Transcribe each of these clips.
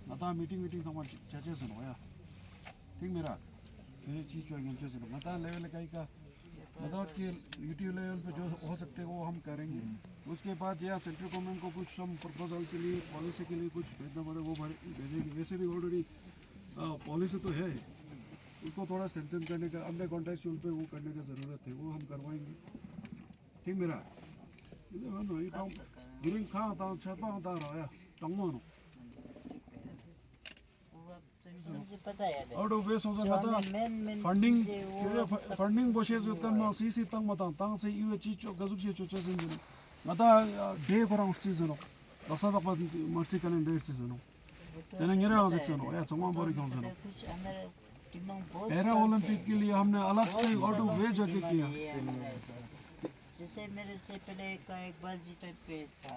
나다 meeting समझ चर्चा सुनो या ठीक मेरा किसी चीज़ जो अगेंस्ट से मता लेवल का मतलब कि यूट्यूब लेवल पे जो हो सकते हैं वो हम करेंगे। उसके बाद या सेंट्रल गवर्नमेंट को कुछ हम प्रपोजल के लिए पॉलिसी के लिए कुछ भेजना पड़े वो भेजेंगे। वैसे भी ऑलरेडी पॉलिसी तो है, उसको थोड़ा स्ट्रेंथन करने का अपने कॉन्टेक्चुअल पे वो करने की ज़रूरत है, वो हम करवाएंगे ठीक मेरा ड्यूरिंग खा था छपा होता रहा या टंगो और वे सोचा मता फंडिंग बोशे जो तम सीसी तंग मता तंग से यू चीज जो गजुक से चोचे सिंजन मता डे फरंग सीजन रसा तक मर्सी कने डे सीजन तेने गिरा हो सेक्शन हो या समम बोरी कौन सा पैरा ओलंपिक के लिए हमने अलग से ऑटो वे जगह किया। जैसे मेरे से पहले का एक बार जी टाइप पे था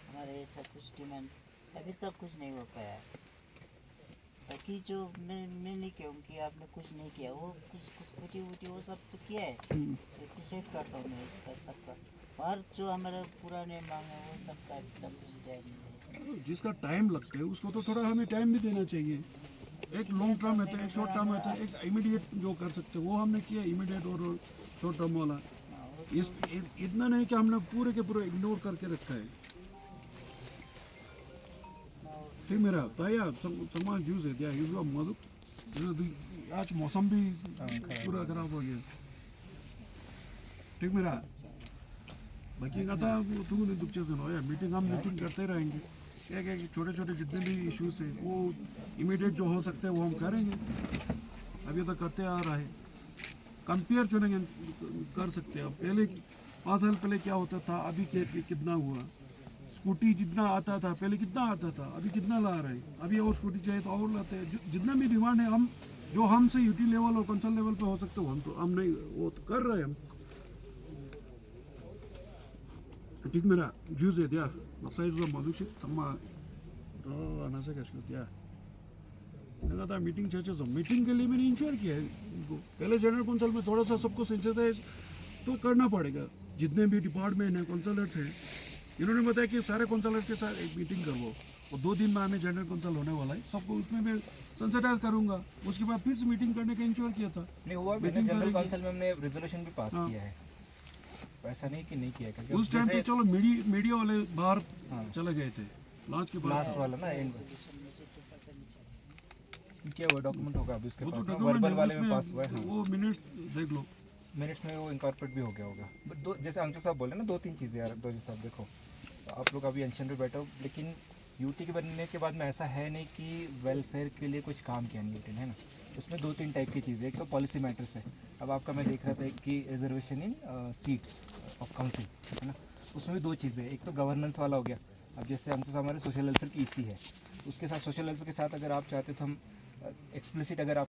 हमारे ऐसा कुछ डिमांड अभी तक कुछ नहीं हो पाया। बाकी जो मैं नहीं कहूँ कि आपने कुछ नहीं किया, वो कुछ कुटी वो सब तो किया है। एप्रिशिएट करता हूँ मैं इसका सबका, और जो हमारा पुराने मांग है वो सबका अभी तक कुछ दिया नहीं। जिसका टाइम लगता है उसको तो थोड़ा हमें टाइम भी देना चाहिए। एक लॉन्ग टर्म है, एक शॉर्ट टर्म है, एक इमीडिएट जो कर सकते हैं वो हमने किया, इमीडिएट और शॉर्ट टर्म वाला। इतना नहीं कि हमने पूरे के पूरे इग्नोर करके रखा है ठीक मेरा ताया समाज यूज है क्या यूज मधु आज मौसम भी पूरा खराब हो गया ठीक मेरा बाकी कहता तू नहीं दुख से सुनो यार मीटिंग हम मीटिंग करते रहेंगे। क्या क्या छोटे छोटे जितने भी इश्यूज है वो इमीडिएट जो हो सकते हैं वो हम करेंगे। अभी तो करते आ रहा है, कंपेयर चुनेंगे कर सकते हैं। पहले 5 साल पहले क्या होता था, अभी कितना हुआ। स्कूटी जितना आता था पहले कितना आता था, अभी कितना ला रहे हैं। अभी और स्कूटी चाहिए तो और लाते हैं। जितना भी डिमांड है हम जो हमसे यूटी लेवल और कंसल लेवल पे हो सकते हो हम नहीं वो तो कर रहे हैं हम ठीक मेरा जूस है क्या नक्साई जो मधुक्षी तम्मा आना से कैसे क्या था मीटिंग चर्चा मीटिंग के लिए मैंने इंश्योर किया है इनको। पहले जनरल काउंसिल में थोड़ा सा सबको सेंसिटाइज तो करना पड़ेगा। जितने भी डिपार्टमेंट हैं काउंसलर्स हैं इन्होंने बताया कि सारे काउंसलर के साथ एक मीटिंग करवाओ और 2 दिन में हमें जनरल काउंसिल होने वाला है, सबको उसमें मैं सेंसिटाइज करूंगा। उसके बाद फिर से मीटिंग करने का इंश्योर किया था। नहीं हुआ जनरल काउंसिल में हमने रेजोल्यूशन भी पास किया है, ऐसा नहीं कि नहीं किया क्योंकि उस टाइम पे चलो मीडिया वाले बाहर चले गए थे लास्ट वाला ना एंड क्या वो डॉक्यूमेंट होगा अभी उसके पास वर्बल वाले में पास हुआ है। वो मिनट्स देख लो, मिनट्स में वो इनकॉर्पोरेट भी हो गया होगा। दो जैसे अंकित साहब बोले ना 2-3 चीज़ें यार दो साहब देखो तो आप लोग अभी अनशन पे बैठो, लेकिन यूटी के बनने के बाद में ऐसा है नहीं कि वेलफेयर के लिए कुछ काम किया नहीं यूटी ने, है ना। उसमें 2-3 टाइप की चीज़ें, एक तो पॉलिसी मैटर्स है। अब आपका मैं देख रहा था कि reservation in seats of council, है ना, उसमें भी 2 चीज़ें, एक तो गवर्नेंस वाला हो गया। अब जैसे हम तो हमारे सोशल वेलफेयर की ईसी है, उसके साथ सोशल वेलफेयर के साथ अगर आप चाहते हो तो हम एक्सप्लिसिट अगर आप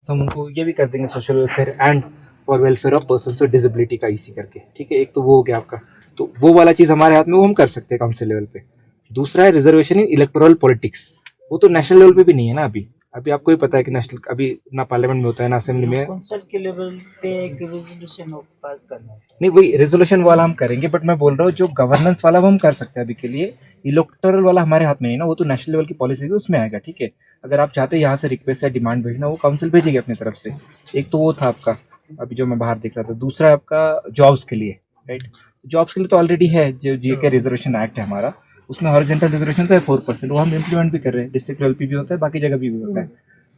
तो हम उनको ये भी कर देंगे social welfare and for welfare of persons with disability का ईसी करके, ठीक है। एक तो वो हो गया आपका, तो वो वाला चीज़ हमारे हाथ में वो हम कर सकते हैं काउंसिल लेवल पे। दूसरा है रिजर्वेशन इन इलेक्टोरल पॉलिटिक्स, वो तो नेशनल लेवल पे भी नहीं है ना अभी आपको ही पता है कि नेशनल अभी ना पार्लियामेंट में होता है ना असेंबली में। काउंसिल के लेवल पे एक रेजोल्यूशन पास करना है, नहीं वही रेजोल्यूशन वाला हम करेंगे, बट मैं बोल रहा हूँ जो गवर्नेंस वाला वो हम कर सकते हैं अभी के लिए। इलेक्टोरल वाला हमारे हाथ में नहीं ना, वो तो नेशनल लेवल की पॉलिसी भी उसमें आएगा, ठीक है। अगर आप चाहते हैं यहाँ से रिक्वेस्ट या डिमांड भेजना, वो काउंसिल भेजेगी अपनी तरफ से। एक तो वो था आपका अभी जो मैं बाहर देख रहा था। दूसरा आपका जॉब्स के लिए, राइट। जॉब्स के लिए तो ऑलरेडी है जो जीके रिजर्वेशन एक्ट है हमारा, उसमें हॉरिजॉन्टल रिजर्वेशन तो है 4%, वो हम इम्प्लीमेंट भी कर रहे हैं। डिस्ट्रिक्ट लेवल पे भी होता है, बाकी जगह भी होता है,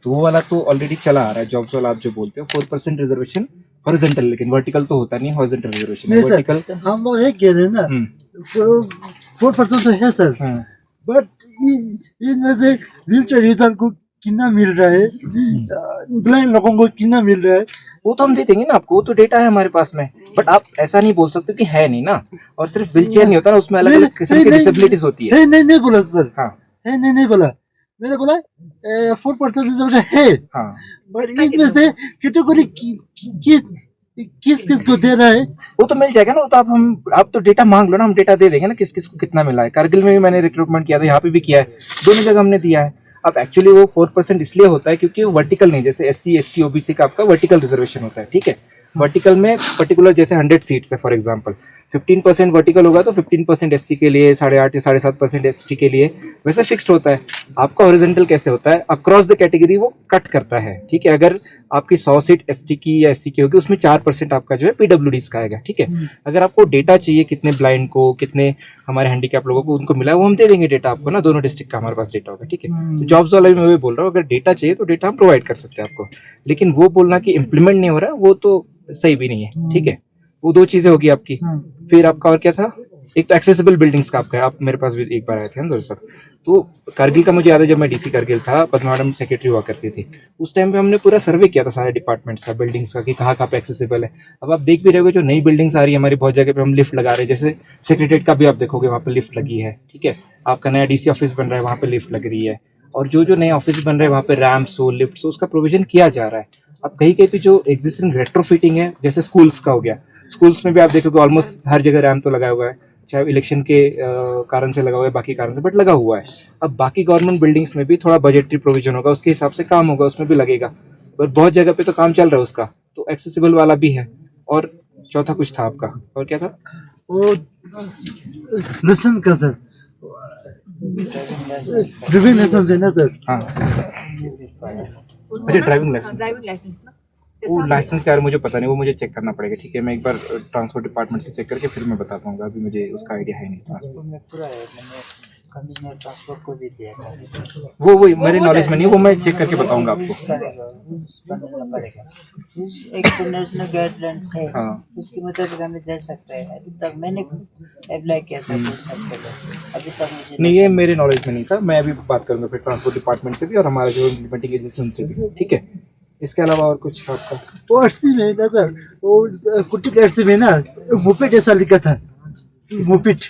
तो वो वाला तो ऑलरेडी चला आ रहा है। जॉब्स वाला आप जो बोलते हो 4% रिजर्वेशन हॉरिजॉन्टल, लेकिन वर्टिकल तो होता नहीं, हॉरिजॉन्टल रिजर्वेशन है। वर्टिकल हम लोग एक कह रहे हैं ना 4% तो है सर, बट इनमें से व्हीलचेयर यूजर को कितना मिल रहा है, ब्लाइंड लोगों को कितना मिल रहा है, वो तो हम दे देंगे ना आपको, वो तो डेटा है हमारे पास में। बट आप ऐसा नहीं बोल सकते कि है नहीं ना। और सिर्फ व्हीलचेयर नहीं होता ना, उसमें अलग अलग किस्म की डिसेबिलिटीज होती है। नहीं बोला सर, हाँ है नहीं बोला, मैंने बोला 4% रिजर्वेशन है, हाँ, बट इनमें से कैटेगरी किस को दे रहा है वो तो मिल जाएगा ना। वो तो आप तो डेटा मांग लो ना, हम डेटा दे देंगे ना किस किस को कितना मिला है। कारगिल में भी मैंने रिक्रूटमेंट किया था, यहाँ पे भी किया है, दोनों जगह हमने दिया है। अब एक्चुअली वो 4% इसलिए होता है क्योंकि वो वर्टिकल नहीं, जैसे SC ST OBC का आपका वर्टिकल रिजर्वेशन होता है, ठीक है। वर्टिकल में पर्टिकुलर जैसे 100 सीट्स है फॉर एग्जांपल, 15% वर्टिकल होगा तो 15% एससी के लिए, 8.5 या 7.5% एसटी के लिए, वैसे फिक्स्ड होता है। आपका हॉरिजॉन्टल कैसे होता है, अक्रॉस द कैटेगरी वो कट करता है, ठीक है। अगर आपकी 100 सीट एसटी की या एससी की होगी, उसमें 4% आपका जो है पीडब्ल्यूडीज का आएगा, ठीक है। अगर आपको डेटा चाहिए कितने ब्लाइंड को, कितने हमारे हैंडीकैप लोगों को उनको मिला है, वो हम दे देंगे डेटा आपको ना, दोनों डिस्ट्रिक्ट का हमारे पास डेटा होगा, ठीक है। तो जॉब्स वाला भी मैं वही बोल रहा हूँ, अगर डेटा चाहिए तो डेटा हम प्रोवाइड कर सकते हैं आपको, लेकिन वो बोलना कि इम्प्लीमेंट नहीं हो रहा है वो तो सही भी नहीं है, ठीक है। वो दो चीजें होगी आपकी। फिर आपका और क्या था, एक तो एक्सेसिबल बिल्डिंग्स का आपका है, आप मेरे पास भी एक बार आए थे अंदर सब। तो कारगिल का मुझे याद है, जब मैं डीसी कारगिल था, पद्मा मैडम सेक्रेटरी हुआ करती थी, उस टाइम पे हमने पूरा सर्वे किया था सारे डिपार्टमेंट्स का, बिल्डिंग्स का, कि कहाँ कहाँ पे एक्सेसिबल है। अब आप देख भी रहे होगे जो नई बिल्डिंग्स आ रही है हमारी, बहुत जगह पे हम लिफ्ट लगा रहे हैं, जैसे सेक्रेटरीट का भी आप देखोगे वहाँ पे लिफ्ट लगी है, ठीक है। आपका नया डीसी ऑफिस बन रहा है, वहाँ पे लिफ्ट लग रही है, और जो जो नए ऑफिस बन रहे हैं वहाँ पे रैम्प्स हो, लिफ्ट हो, उसका प्रोविजन किया जा रहा है। अब कहीं कहीं पे जो एग्जिस्टिंग रेट्रोफिटिंग है, जैसे स्कूल्स का हो गया, स्कूल्स में भी आप देखोगे ऑलमोस्ट हर जगह रैम्प तो लगाया हुआ है, चाहे इलेक्शन के कारण से लगा हुआ है, बाकी कारण से, बट लगा हुआ है। अब बाकी गवर्नमेंट बिल्डिंग्स में भी थोड़ा बजटरी प्रोविजन होगा, उसके हिसाब से काम होगा, उसमें भी लगेगा, पर बहुत जगह पे तो काम चल रहा है उसका, तो एक्सेसिबल वाला भी है। और चौथा कुछ था आपका, और क्या था? वो लेसन का सर, ड्राइविंग लाइसेंस है ना सर? हाँ, अच्छा ड्राइविंग लाइसेंस, वो लाइसेंस का यार मुझे पता नहीं, वो मुझे चेक करना पड़ेगा, ठीक है। मैं एक बार ट्रांसपोर्ट डिपार्टमेंट से चेक करके फिर मैं बता पाऊंगा, अभी मुझे उसका आइडिया है नहीं। ट्रांसपोर्ट में पूरा है, मैंने कमिश्नर ट्रांसपोर्ट को भी दिया था, वो मेरे नॉलेज में नहीं, वो मैं चेक करके बताऊंगा आपको। बनना पड़ेगा, एक तो नेशनल गाइडलाइंस है, हाँ। उसकी मुताबिक हमें दे सकते हैं। अभी तक मैंने अप्लाई किया था 2 साल पहले, अभी तक मुझे नहीं, ये मेरे नॉलेज में नहीं था, मैं अभी बात करूंगा फिर ट्रांसपोर्ट डिपार्टमेंट से भी और हमारा जो इम्प्लीमेंटिंग एजेंसी उनसे भी, ठीक है। इसके अलावा और कुछ आपका? वो अर्सी में ना सर, वो कुट्टी के अर्सी में ना मुपेट ऐसा लिखा था, मुपेट।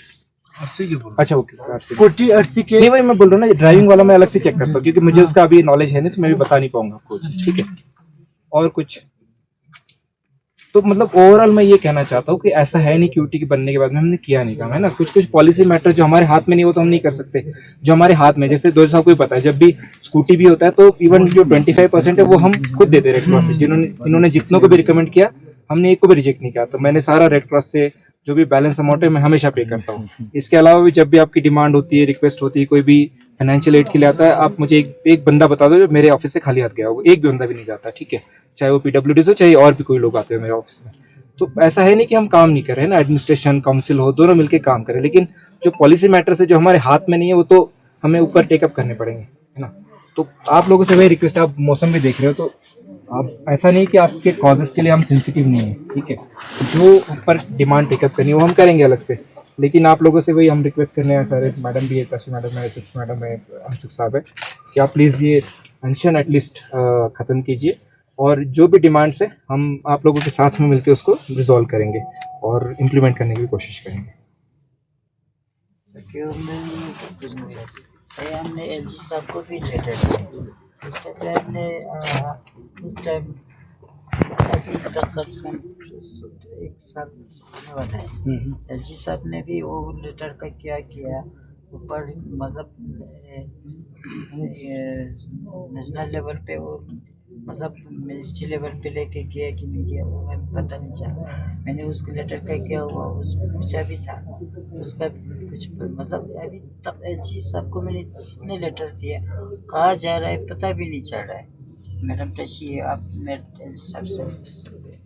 अच्छा ओके, कोटी अर्सी के नहीं भाई मैं बोल रहा हूँ ना, ड्राइविंग वाला मैं अलग से चेक करता हूँ, क्योंकि मुझे उसका अभी नॉलेज है नहीं, तो मैं भी बता नहीं पाऊंगा आपको, ठीक है। और कुछ तो मतलब ओवरऑल मैं ये कहना चाहता हूँ कि ऐसा है नहीं कि यूटी के बनने के बाद में हमने किया नहीं काम, है ना। कुछ कुछ पॉलिसी मैटर जो हमारे हाथ में नहीं हो तो हम नहीं कर सकते, जो हमारे हाथ में, जैसे 2 साल को ही पता है, जब भी स्कूटी भी होता है तो इवन जो 25% है वो हम खुद देते हैं रेड क्रॉस से। इन्होंने जितनों को भी रिकमेंड किया, हमने एक को भी रिजेक्ट नहीं किया, तो मैंने सारा रेड क्रॉस से जो भी बैलेंस अमाउंट है मैं हमेशा पे करता हूँ। इसके अलावा भी जब भी आपकी डिमांड होती है, रिक्वेस्ट होती है, कोई भी फाइनेंशियल एड के लिए आता है, आप मुझे एक बंदा बता दो जो मेरे ऑफिस से खाली हाथ गया हो, एक भी बंदा भी नहीं जाता, ठीक है। चाहे वो पीडब्ल्यूडी हो, चाहे और भी कोई लोग आते हैं मेरे ऑफिस में। तो ऐसा है नहीं कि हम काम नहीं कर रहे हैं ना, एडमिनिस्ट्रेशन काउंसिल हो, दोनों मिलकर काम करें, लेकिन जो पॉलिसी मैटर्स है जो हमारे हाथ में नहीं है वो तो हमें ऊपर टेकअप करने पड़ेंगे, है ना। तो आप लोगों से वही रिक्वेस्ट है, आप मौसम भी देख रहे हो, तो आप ऐसा नहीं कि आपके कॉजेस के लिए हम सेंसिटिव नहीं है, ठीक है। जो ऊपर डिमांड टेकअप करनी है वो हम करेंगे अलग से, लेकिन आप लोगों से वही हम रिक्वेस्ट करने हैं। सारे मैडम भी है, काशी मैडम है, एसएस मैडम है, अंशुक साहब है, कि आप प्लीज़ ये पेंशन एटलीस्ट ख़त्म कीजिए, और जो भी डिमांड्स है हम आप लोगों के साथ में मिलकर उसको रिजॉल्व करेंगे और इम्प्लीमेंट करने की कोशिश करेंगे। कुछ नहीं सकते। हमने एलजी साहब को भी लेटर दिया, हमने उस टाइम अभी तक कम से कम 1 साल होने वाला है। एलजी साहब ने भी वो लेटर का क्या किया, ऊपर मतलब नेशनल लेवल पे वो मतलब मिनिस्ट्री लेवल पे लेके गया कि नहीं गया वो हमें पता नहीं चला। मैंने उसके लेटर का क्या हुआ उसको पूछा भी था, उसका कुछ मतलब अभी तक एलजी साहब को मैंने जितने लेटर दिया कहाँ जा रहा है पता भी नहीं चल रहा है। मैडम टशी आप मेरे एलजी साहब से पूछ सकते हैं।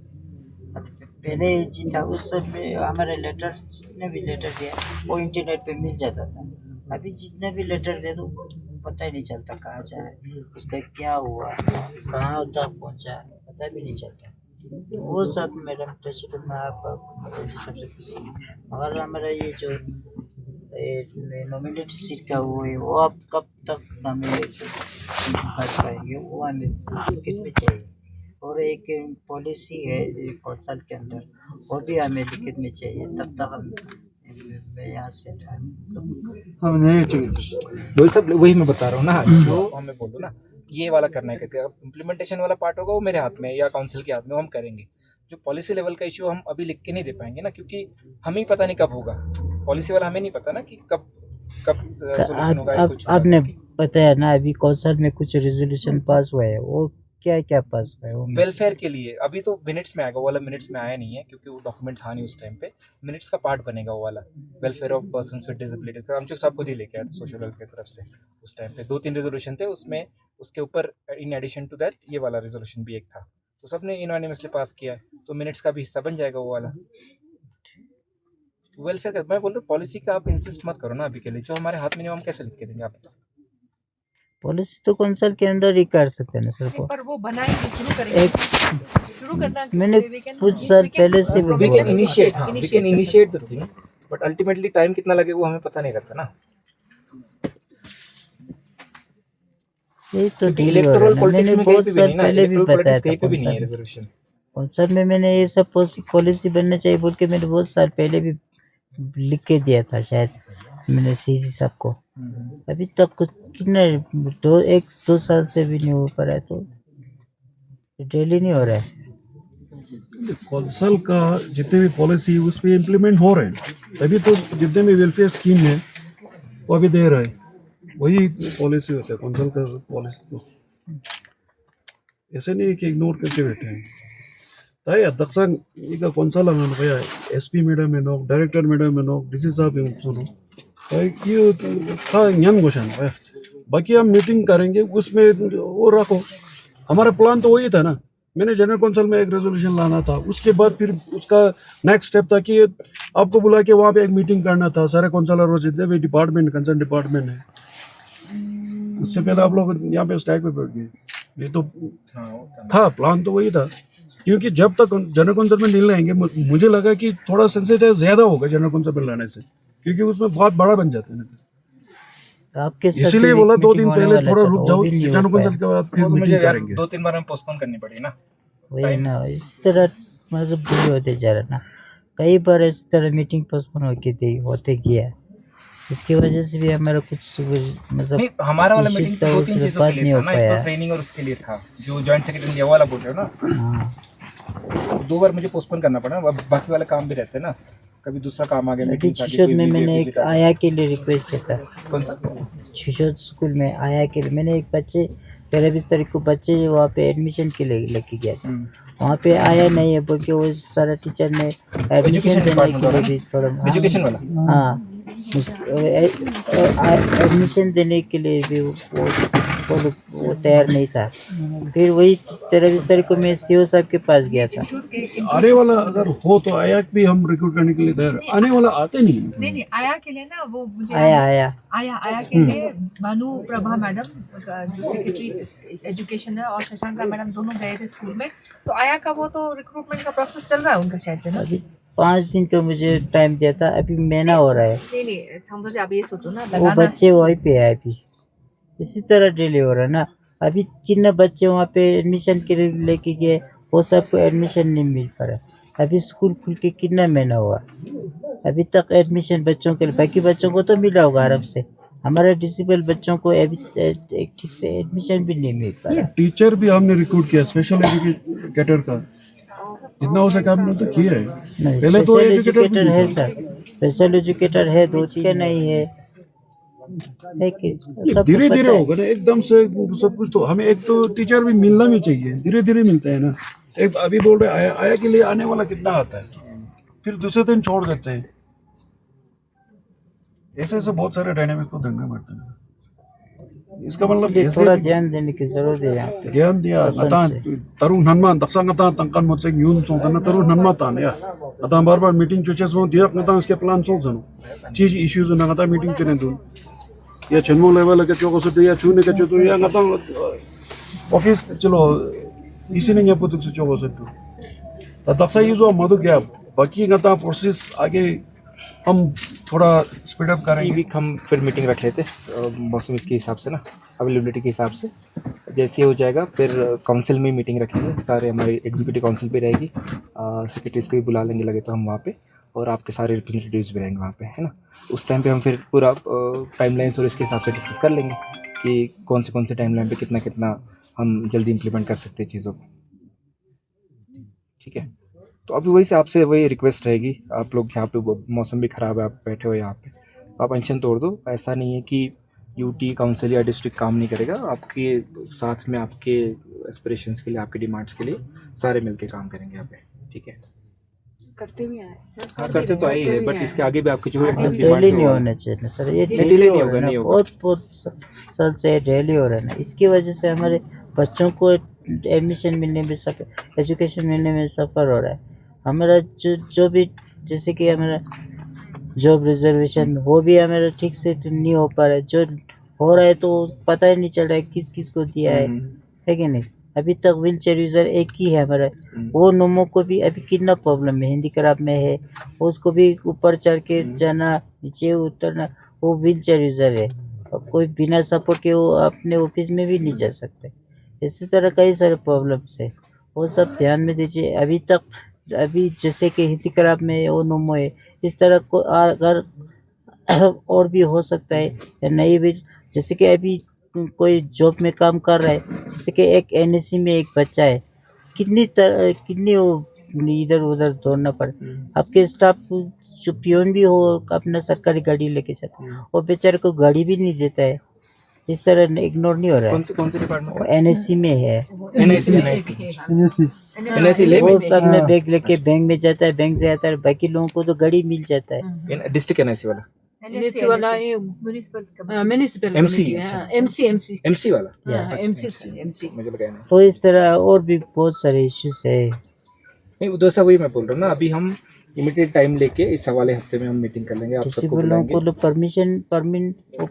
पहले एलजी था उस समय हमारे लेटर जितने भी लेटर दिया वो इंटरनेट पे मिल जाता था, अभी जितने भी लेटर दे दो पता ही नहीं चलता कहाँ जाए, उसका क्या हुआ, कहाँ तक पहुँचा, पता भी नहीं चलता। वो सब मैडम टशी तो मैं आप एलजी साहब से पूछिए। और हमारा ये जो नॉमिनेट सीट का वो है, वो आप कब तक हमें कर पाएंगे, वो हमें लिखित में चाहिए। और एक पॉलिसी है 5 साल के अंदर, वो भी हमें लिखित में चाहिए, तब तक हम यहाँ से हम नहीं चाहिए। वही सब वही मैं बता रहा हूँ ना, जो हमें बोलो ना ये वाला करना है, क्योंकि इम्प्लीमेंटेशन वाला पार्ट होगा वो मेरे हाथ में या काउंसिल के हाथ में, वो हम करेंगे। जो पॉलिसी लेवल का इशू हम अभी लिख के नहीं दे पाएंगे ना, क्योंकि हमें पता नहीं कब होगा, पॉलिसी वाला हमें नहीं पता ना कि कब सोल्यूशन होगा। कुछ आपने बताया ना अभी कौंसल में कुछ रेजोल्यूशन पास हुआ है, वो क्या क्या पास हुआ है वो वेलफेयर के लिए अभी तो मिनट्स में आएगा, वो वाला मिनट्स में आया नहीं है क्योंकि वो डॉक्यूमेंट था नहीं उस टाइम पे। मिनट्स का पार्ट बनेगा वो वाला, welfare of persons with disabilities का। हम साहब खुद ही लेके आए थे सोशल वेलफेयर की तरफ से। उस टाइम पे 2-3 रेजोल्यूशन थे उसमें, उसके ऊपर इन एडिशन टू दैट ये वाला रेजोल्यूशन भी एक था, तो सबने इनोनिमसली पास किया, तो मिनट्स का भी हिस्सा बन जाएगा वो वाला वेलफेयर का। मैं बोल रहा हूँ पॉलिसी का आप इंसिस्ट मत करो ना अभी के लिए, जो हमारे हाथ में नहीं हम कैसे लिख के देंगे आप? पॉलिसी तो कौंसल के अंदर ही कर सकते हैं ना सर को। पर वो बनाएंगे, शुरू करेंगे, शुरू करना। मैंने कुछ साल पहले से भी वी बोला can initiate the thing, but ultimately time कितना लगे वो हमें पता नहीं रहता ना। यही तो डील हो रहा इलेक्टोरल है। पॉलिटिक्स मैंने में कहीं बहुत पे भी साल नहीं ना, पहले भी इलेक्टोरल बताया पॉलिटिक्स था कहीं पे भी नहीं है कौंसल रिजर्वेशन। कौंसल में मैंने ये सब पॉलिसी बनना चाहिए बोल के मैंने बहुत साल पहले भी लिख के दिया था शायद मैंने सीसी साहब को। अभी तक कुछ कितने 1-2 साल से भी नहीं हो पा रहा है, तो डेली नहीं हो रहा है। कौंसल का जितने भी पॉलिसी उस पर इम्प्लीमेंट हो रहे हैं, तभी तो जितने भी वेलफेयर स्कीम है वो अभी दे रहे हैं, वही पॉलिसी होता है कौंसल का पॉलिसी। तो ऐसे नहीं कि इग्नोर करके बैठे हैं। ताई अध्यक्षांग ಈಗ ಕೊಂಸಲ ನಾನು ಭಯ ಎಸ್ಪಿ ಮೇಡಮ್ ಏನೋ ಡೈರೆಕ್ಟರ್ ಮೇಡಮ್ ಏನೋ ಡಿಸಿ साहब सुनो ताई ये था ज्ञान घोषण भैया, बाकी हम मीटिंग करेंगे उसमें वो रखो। हमारा प्लान तो वही था ना, मैंने जनरल कौंसिल में एक रेजोल्यूशन लाना था, उसके बाद फिर उसका नेक्स्ट स्टेप था कि आपको बुला के वहाँ पे एक मीटिंग करना था सारे कौंसलर और जितने भी डिपार्टमेंट कंसर्न डिपार्टमेंट है। उससे पहले आप लोग यहाँ पे स्टैक पे बैठ गए। ये तो था प्लान तो वही था, क्योंकि जब तक जनरल कौंसिल में नहीं लाएंगे मुझे लगा कि थोड़ा सेंसिटाइज ज्यादा होगा जनरल कौंसिल में लाने से, क्योंकि उसमें बहुत बड़ा बन जाते हैं। आपके साथ इसीलिए जो बोला एक 2 मीटिंग दिन होने पहले वाला थोड़ा था, रुक वो जाओ, भी नहीं हो जनरल पाया। कौंसिल के बाद फिर वो तो मुझे मीटिंग यार करेंगे। 2-3 बार में पोस्टपोन करनी पड़ी ना। वही ना, इस तरह मतलब डिले होते जा रहा ना। कई बार इस तरह मीटिंग पोस्टपोन होते गया, इसकी वजह से भी हमारा कुछ मतलब नहीं, हमारा वाला issues मीटिंग था, तो 2-3 उसमें चीजों बात के नहीं लिए हो था ना, एक पाया। तो ट्रेनिंग और उसके लिए था जो जॉइंट सेक्रेटरी ये वाला बोल रहे हो ना। हाँ, 2 बार मुझे पोस्टपोन करना पड़ा, अब बाकी वाले काम भी रहते हैं ना, कभी दूसरा काम आ गया, अभी मीटिंग आ गई, शिशोद कोई में वीडियो मैंने विजिट एक आ गया। आया के लिए रिक्वेस्ट किया था। कौन सा? शिशोद स्कूल में आया के लिए मैंने एक बच्चे 13-20 तारीख को बच्चे वहाँ पे एडमिशन के लिए लेके गया था। वहाँ पे आया नहीं है बोल के वो सारा टीचर ने एडमिशन एजुकेशन देने के लिए डिपार्टमेंट भी थोड़ा एजुकेशन वाला। हाँ एडमिशन देने के लिए भी वो तैयार नहीं था। फिर वही 13-20 तारीख को मैं सीओ साहब के पास गया था। आने वाला अगर हो तो आया भी हम रिक्रूट करने के लिए तैयार, आने वाला आते नहीं। नहीं आया के लिए ना, वो मुझे आया के लिए भानु प्रभा मैडम जो सेक्रेटरी एजुकेशन है और शशांका मैडम दोनों गए थे स्कूल में, तो आया का वो तो रिक्रूटमेंट का प्रोसेस चल रहा है उनका शायद से ना। अभी 5 दिन का मुझे टाइम दिया था, अभी महीना हो रहा है। नहीं समझो से आप ये सोचो ना, वो लगाना बच्चे वहीं पे है अभी, इसी तरह डिले हो रहा है ना। अभी कितने बच्चे वहाँ पे एडमिशन के लिए लेके गए, वो सबको एडमिशन नहीं मिल पा रहा। अभी स्कूल खुल के कितना महीना हुआ, अभी तक एडमिशन बच्चों के लिए, बाकी बच्चों को तो मिला होगा आराम से, हमारे डिसेबल बच्चों को अभी ठीक से एडमिशन भी नहीं मिल पा रहा। टीचर भी हमने रिक्रूट किया स्पेशल एजुकेटर का, जितना हो सका हमने तो किया है। पहले तो स्पेशल एजुकेटर एजुकेटर है सर, स्पेशल एजुकेटर है, 2 नहीं है सबको धीरे धीरे पता है। होगा ना, एकदम से सब कुछ तो हमें एक तो टीचर भी मिलना भी चाहिए, धीरे धीरे मिलता है ना। एक अभी बोल रहे आया के लिए आने वाला कितना आता है, फिर दूसरे दिन छोड़ देते हैं। ऐसे ऐसे बहुत सारे डायनामिक को देखना पड़ता है। इसका मतलब इसलिए ऐसे थोड़ा ध्यान देने की जरूरत है यहाँ पे। ध्यान दिया कसम नता से। तरु ननमा दक्षा नता तंकन मुझसे यून सोचना तरु ननमा तान या नता बार मीटिंग चुचे सो दिया नता उसके प्लान सोचनो चीज इश्यूज नता मीटिंग चने दो या छनमो लेवल के चोको से या छूने के चो या नता ऑफिस चलो इसी ने यहाँ पुतुक से चोको से तो दक्षा ये जो मधु क्या बाकी नता प्रोसेस आगे हम थोड़ा स्पीड अप करेंगे। वीक हम फिर मीटिंग रख लेते मौसम इसके हिसाब से ना, अवेलेबिलिटी के हिसाब से जैसे हो जाएगा फिर काउंसिल में मीटिंग रखेंगे, सारे हमारी एग्जीक्यूटिव काउंसिल पे रहेगी, सेक्रेटरीज को भी बुला लेंगे लगे तो हम वहाँ पे, और आपके सारे रिप्रेजेंटेटिव्स भी रहेंगे वहाँ पे, है ना। उस टाइम पे हम फिर पूरा टाइमलाइंस और इसके हिसाब से डिस्कस कर लेंगे कि कौन से टाइमलाइन पे कितना कितना हम जल्दी इम्प्लीमेंट कर सकते हैं चीज़ों को, ठीक है। तो अभी वही से आपसे वही रिक्वेस्ट रहेगी, आप लोग यहाँ पे मौसम भी ख़राब है, आप बैठे हो यहाँ पे, आप अनशन तोड़ दो। ऐसा नहीं है कि यूटी काउंसिल या डिस्ट्रिक्ट काम नहीं करेगा। आपके साथ में आपके एस्पिरेशंस के लिए, आपके डिमांड्स के लिए सारे मिलके काम करेंगे यहाँ पे, ठीक है? करते भी आए। हाँ, करते तो आई है, बट इसके आगे भी आपकी जो डेली नहीं होना चाहिए ना सर, ये नहीं, डेली नहीं हो होगा, रहा है नहीं ना, होगा। बहुत बहुत साल से डेली हो रहा है ना। इसकी वजह से हमारे बच्चों को एडमिशन मिलने में सब, एजुकेशन मिलने में सफ़र हो रहा है। हमारा जो भी, जैसे कि हमारा जॉब रिजर्वेशन, वो भी हमारा ठीक से नहीं हो पा रहा है। जो हो रहा है तो पता ही नहीं चल रहा है किस किस को दिया है कि नहीं। अभी तक व्हील चेयर यूज़र एक ही है हमारा। वो नोमो को भी अभी कितना प्रॉब्लम है, हैंडीक्राफ्ट में है, उसको भी ऊपर चढ़ के जाना, नीचे उतरना, वो व्हील चेयर यूज़र है। अब कोई बिना सपोर्ट के वो अपने ऑफिस में भी नहीं जा सकते। इसी तरह कई सारे प्रॉब्लम्स है, वो सब ध्यान में दीजिए। अभी जैसे कि हैंडीक्राफ्ट में वो नोमो है, इस तरह को अगर और भी हो सकता है या नहीं भी। जैसे कि अभी कोई जॉब में काम कर रहा है, जैसे कि एक एनएससी में एक बच्चा है, कितनी वो इधर उधर दौड़ना पड़े। आपके स्टाफ जो पियोन भी हो अपना सरकारी गाड़ी लेके जाता है, वो बेचारे को गाड़ी भी नहीं देता है। इस तरह इग्नोर नहीं हो रहा है। कौन से डिपार्टमेंट? वो एनएससी में है। एनआईसी ले वो अपना बैग लेके बैंक में जाता है, बैंक से आता है, बाकी लोगों को तो गाड़ी मिल जाता है। डिस्ट्रिक्ट एनआईसी वाला, एनएससी वाला ये म्युनिसिपल MC, एमसी वाला, एमसी मुझे लगा NIC। तो इस तरह और भी बहुत सारे इश्यूज है। नहीं, वो दोस्तों वही मैं बोल रहा हूँ ना, अभी हम इमीडिएट टाइम लेके इस वाले हफ्ते में हम मीटिंग कर लेंगे, आप किसी सबको भी लोगों बुलाएंगे। को तो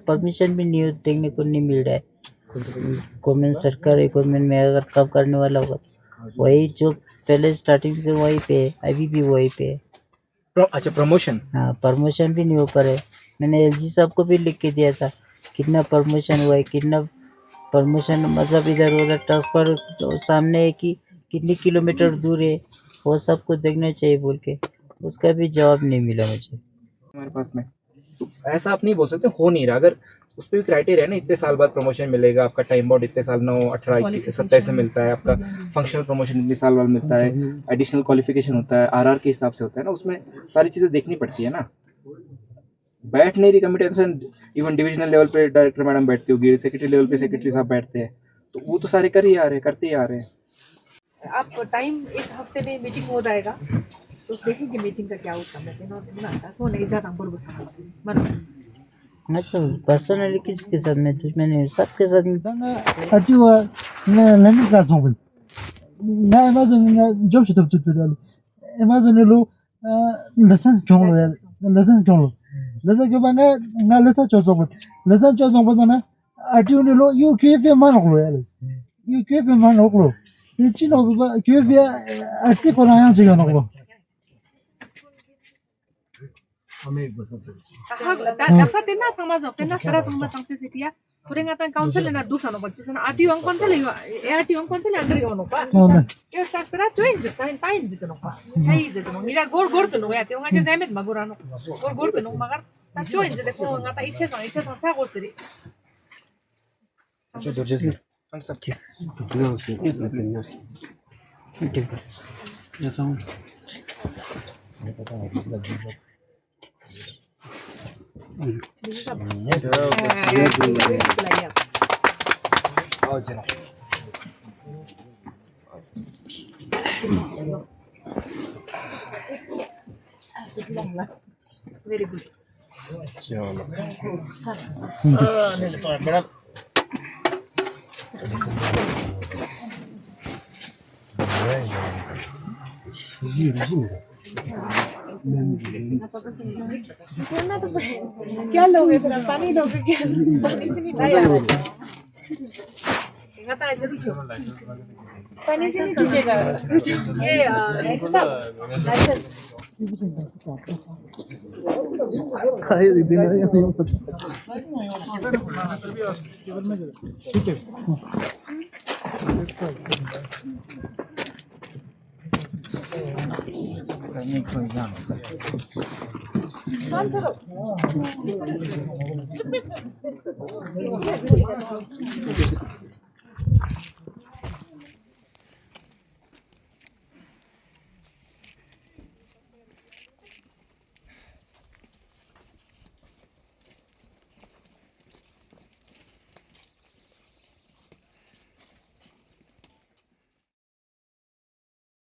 परमिशन भी नहीं देखने को नहीं मिल रहा है। गवर्नमेंट सरकारी गवर्नमेंट में अगर काम करने वाला होगा, वही जो पहले स्टार्टिंग से वही पे है, अभी भी वही पे है। अच्छा, प्रमोशन? हाँ, प्रमोशन भी नहीं हो पा रहे। मैंने एलजी साहब को भी लिख के दिया था कितना प्रमोशन हुआ है, कितना प्रमोशन मतलब इधर उधर ट्रांसफर जो सामने है कि कितनी किलोमीटर दूर है, वो सबको देखना चाहिए बोल के, उसका भी जवाब नहीं मिला मुझे हमारे पास में। तो ऐसा आप नहीं बोल सकते हो नहीं रहा, अगर उस पर भी क्राइटेरिया है ना, इतने साल बाद प्रमोशन मिलेगा, आपका टाइम बाउंड इतने साल 9, 18, 21, 27 में मिलता है, आपका फंक्शनल प्रमोशन इतने साल बाद मिलता है, एडिशनल क्वालिफिकेशन होता है, आरआर के हिसाब से होता है ना, उसमें सारी चीज़ें देखनी पड़ती है ना। बैठ नहीं रही कमिटी, इवन डिविजनल लेवल पे डायरेक्टर मैडम बैठती होगी, सेक्रेटरी लेवल पे सेक्रेटरी साहब बैठते हैं, तो वो तो सारे कर ही आ रहे हैं, करते ही आ रहे हैं। आप टाइम इस हफ्ते में मीटिंग हो जाएगा तो देखेंगे मीटिंग का क्या आउटकम है। अच्छा, पर्सनली किसके साथ में दुश्मनी, सबके साथ में। Atiwa na lani ka songul. Na Amazon na job shit up to pedal. Amazon lo lesson kyong lo ya. Lesson kyong lo. Lesson kyo ba na lesson cho songul. Lesson cho songul na Atiwa lo you QF man lo ya. You QF man lo. Ni chino ba QF ya arsi ko na yang chiga lo. daksa tena chama jok tena sara chama tangche sitia kurenga tan council na du sano bachche na RTO ang council ARTO ang council angri ono pa ya taskara join the time no pa sai de no mira gor to no ya te ngaje zamet magurano gor to no magar ta join de ko ngata iche sang cha go sri अच्छा, दुर्जय sir, हम सब ठीक। आओ चलो। very good क्या लोगे फिर पानी लोगे क्या पानी से नहीं आया ngata aja dulu पानी से नहीं कीजिएगा ये ऐसे सब